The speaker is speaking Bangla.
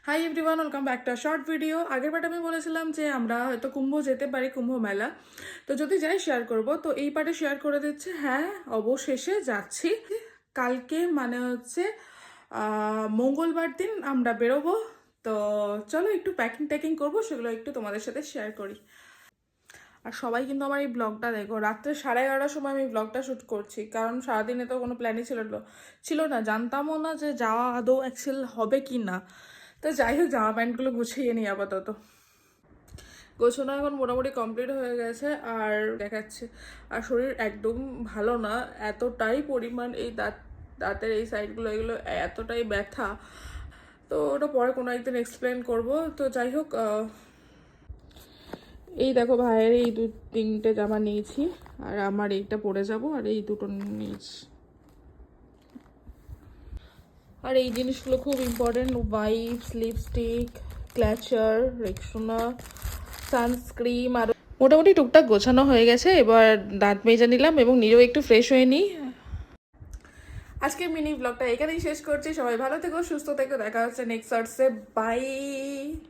Hi everyone, welcome back to short video. আগের বার আমি বলেছিলাম যে আমরা হয়তো কুম্ভ যেতে পারি, কুম্ভ মেলা। তো যদি যাই শেয়ার করব, তো এই পার্টে শেয়ার করে দিচ্ছে হ্যাঁ অবশেষে যাচ্ছি। কালকে মানে হচ্ছে মঙ্গলবার দিন আমরা বেরোবো। তো চলো একটু প্যাকিং ট্যাকিং করবো, সেগুলো একটু তোমাদের সাথে শেয়ার করি। আর সবাই কিন্তু আমার এই ব্লগটা দেখো, রাত্রে 11:30টার সময় আমি ব্লগটা শ্যুট করছি, কারণ সারাদিনে তো কোনো প্ল্যানই ছিল না, জানতামও না যে যাওয়া আদৌ অ্যাকচুয়াল হবে কি না। তো যাই হোক, জামা প্যান্টগুলো গুছিয়ে নিই আপাতত। গোছানো এখন মোটামুটি কমপ্লিট হয়ে গেছে আর দেখাচ্ছে। আর শরীর একদম ভালো না, এতটাই পরিমাণ এই দাঁতের এই সাইডগুলো এগুলো এতটাই ব্যথা। তো ওটা পরে কোনো একদিন এক্সপ্লেন করব। তো যাই হোক, এই দেখো ভাইয়ের এই 2-3টে জামা নিয়েছি, আর আমার এইটা পরে যাব, আর এই দুটো নিয়েছি। আর এই জিনিসগুলো খুব important: wipes, lipstick, clutcher, Rexona, sunscreen. আর মোটামুটি টুকটাক গোছানো হয়ে গেছে, এবার দাঁত মেজে নিলাম এবং নিজেও একটু ফ্রেশ হয়ে নিই। আজকের মিনি ব্লগটা এখানেই শেষ করছি। সবাই ভালো থেকো, সুস্থ থেকো, দেখা হচ্ছে নেক্সট শর্টসে। বাই।